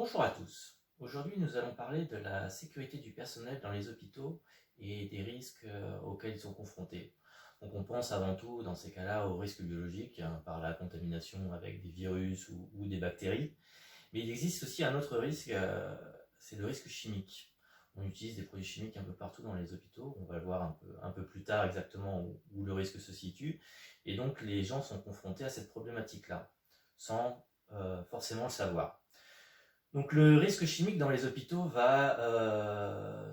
Bonjour à tous. Aujourd'hui, nous allons parler de la sécurité du personnel dans les hôpitaux et des risques auxquels ils sont confrontés. Donc, on pense avant tout, dans ces cas-là, aux risques biologiques, par la contamination avec des virus ou des bactéries. Mais il existe aussi un autre risque, c'est le risque chimique. On utilise des produits chimiques un peu partout dans les hôpitaux. On va le voir un peu plus tard exactement où le risque se situe. Et donc, les gens sont confrontés à cette problématique-là, sans forcément le savoir. Donc le risque chimique dans les hôpitaux va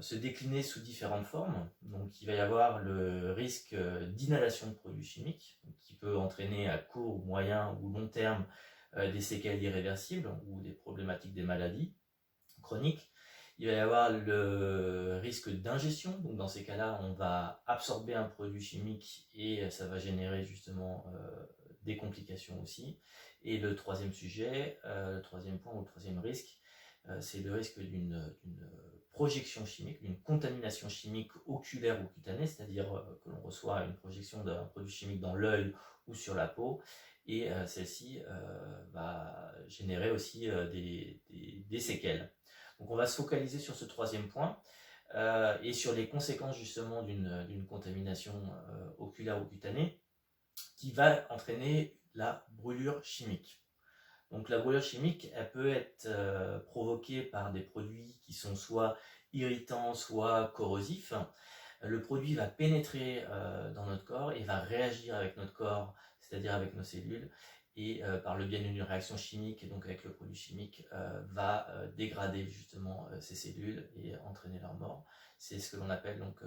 se décliner sous différentes formes. Donc il va y avoir le risque d'inhalation de produits chimiques, qui peut entraîner à court, moyen ou long terme des séquelles irréversibles ou des problématiques des maladies chroniques. Il va y avoir le risque d'ingestion, donc dans ces cas-là, on va absorber un produit chimique et ça va générer justement des complications aussi. Et le troisième sujet, le troisième point ou le troisième risque, c'est le risque d'une projection chimique, d'une contamination chimique oculaire ou cutanée, c'est-à-dire que l'on reçoit une projection d'un produit chimique dans l'œil ou sur la peau, et celle-ci va générer aussi des séquelles. Donc on va se focaliser sur ce troisième point et sur les conséquences justement d'une contamination oculaire ou cutanée qui va entraîner la brûlure chimique. Donc la brûlure chimique, elle peut être provoquée par des produits qui sont soit irritants, soit corrosifs. Le produit va pénétrer dans notre corps et va réagir avec notre corps, c'est-à-dire avec nos cellules, et par le biais d'une réaction chimique, et donc avec le produit chimique, va dégrader justement ces cellules et entraîner leur mort. C'est ce que l'on appelle donc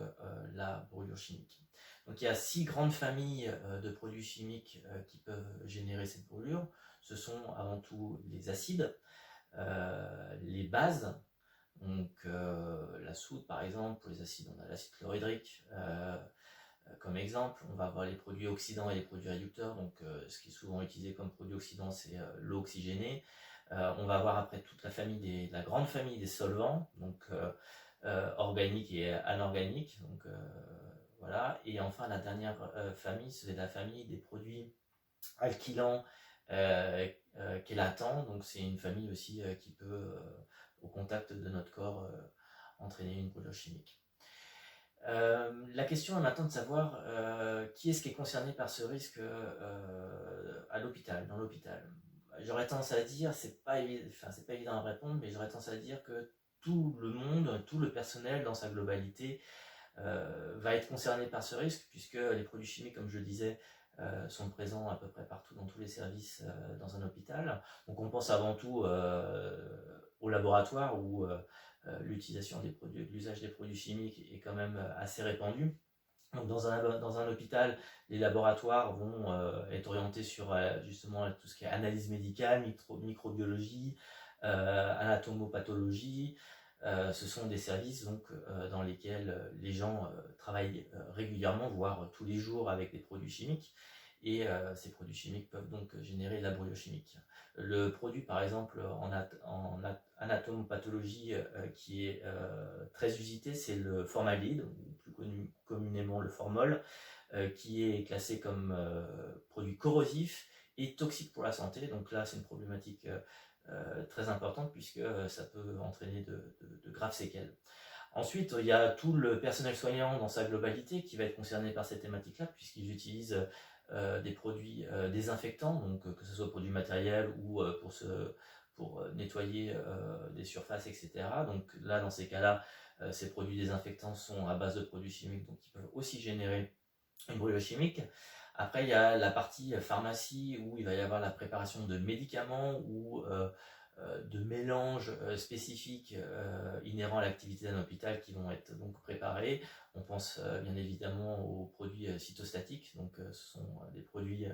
la brûlure chimique. Donc il y a 6 grandes familles de produits chimiques qui peuvent générer cette brûlure. Ce sont avant tout les acides, les bases, donc la soude par exemple. Pour les acides, on a l'acide chlorhydrique comme exemple. On va avoir les produits oxydants et les produits réducteurs. Donc ce qui est souvent utilisé comme produit oxydant, c'est l'eau oxygénée. On va avoir après toute la grande famille des solvants, donc organiques et anorganiques. Donc voilà. Et enfin la dernière famille, c'est la famille des produits alkylants chélatants. Donc c'est une famille aussi qui peut, au contact de notre corps, entraîner une brûlure chimique. La question est maintenant de savoir qui est-ce qui est concerné par ce risque à l'hôpital, dans l'hôpital. J'aurais tendance à dire, c'est pas évident à répondre, mais j'aurais tendance à dire que tout le monde, tout le personnel dans sa globalité va être concerné par ce risque, puisque les produits chimiques, comme je le disais, sont présents à peu près partout dans tous les services dans un hôpital. Donc on pense avant tout au laboratoire où l'utilisation des produits, l'usage des produits chimiques est quand même assez répandu. Donc dans un hôpital, les laboratoires vont être orientés sur justement tout ce qui est analyse médicale, microbiologie, anatomopathologie. Ce sont des services donc, dans lesquels les gens travaillent régulièrement, voire tous les jours avec des produits chimiques. Et ces produits chimiques peuvent donc générer de la brûlure chimique. Le produit, par exemple, en anatomopathologie qui est très usité, c'est le formaldehyde, ou plus communément le formol, qui est classé comme produit corrosif et toxique pour la santé. Donc là, c'est une problématique très importante puisque ça peut entraîner de graves séquelles. Ensuite, il y a tout le personnel soignant dans sa globalité qui va être concerné par cette thématique-là, puisqu'ils utilisent des produits désinfectants, donc que ce soit pour du matériel ou pour nettoyer des surfaces, etc. Donc là, dans ces cas-là, ces produits désinfectants sont à base de produits chimiques, donc ils peuvent aussi générer une brûlure chimique. Après, il y a la partie pharmacie où il va y avoir la préparation de médicaments ou de mélanges spécifiques inhérents à l'activité d'un hôpital qui vont être donc préparés. On pense bien évidemment aux produits cytostatiques, donc ce sont des produits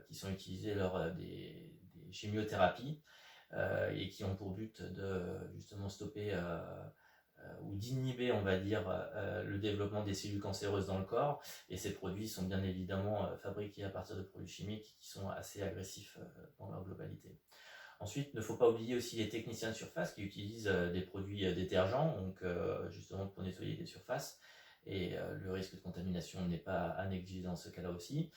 qui sont utilisés lors des chimiothérapies et qui ont pour but de justement stopper ou d'inhiber, on va dire, le développement des cellules cancéreuses dans le corps. Et ces produits sont bien évidemment fabriqués à partir de produits chimiques qui sont assez agressifs dans leur globalité. Ensuite, il ne faut pas oublier aussi les techniciens de surface qui utilisent des produits détergents, donc justement pour nettoyer les surfaces. Et le risque de contamination n'est pas à négliger dans ce cas-là aussi.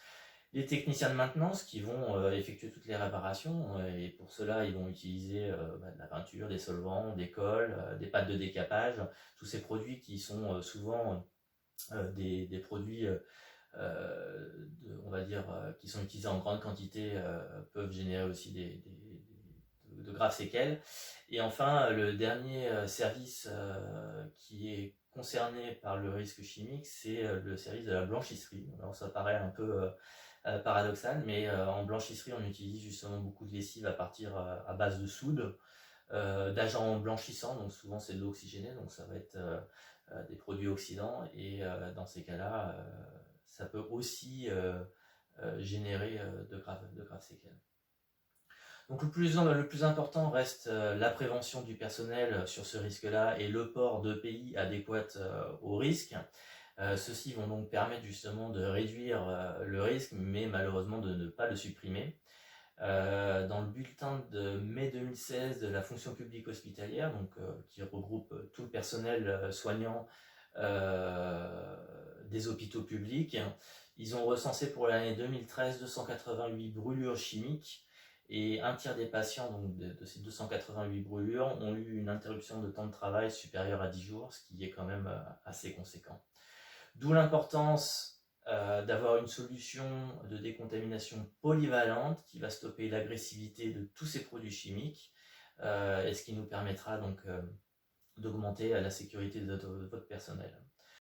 Les techniciens de maintenance qui vont effectuer toutes les réparations, et pour cela ils vont utiliser de la peinture, des solvants, des colles, des pâtes de décapage, tous ces produits qui sont souvent des produits on va dire, qui sont utilisés en grande quantité, peuvent générer aussi de graves séquelles. Et enfin, le dernier service qui est concerné par le risque chimique, c'est le service de la blanchisserie. Alors ça paraît un peu paradoxal, mais en blanchisserie, on utilise justement beaucoup de lessive à base de soude, d'agents blanchissants, donc souvent c'est de l'eau oxygénée, donc ça va être des produits oxydants, et dans ces cas-là, ça peut aussi générer de graves séquelles. Donc le plus important reste la prévention du personnel sur ce risque-là et le port de pays adéquats au risque. Ceux-ci vont donc permettre justement de réduire le risque, mais malheureusement de ne pas le supprimer. Dans le bulletin de mai 2016 de la fonction publique hospitalière, donc, qui regroupe tout le personnel soignant des hôpitaux publics, ils ont recensé pour l'année 2013 288 brûlures chimiques, et un tiers des patients donc, de ces 288 brûlures ont eu une interruption de temps de travail supérieure à 10 jours, ce qui est quand même assez conséquent. D'où l'importance d'avoir une solution de décontamination polyvalente qui va stopper l'agressivité de tous ces produits chimiques, et ce qui nous permettra donc d'augmenter la sécurité de votre personnel.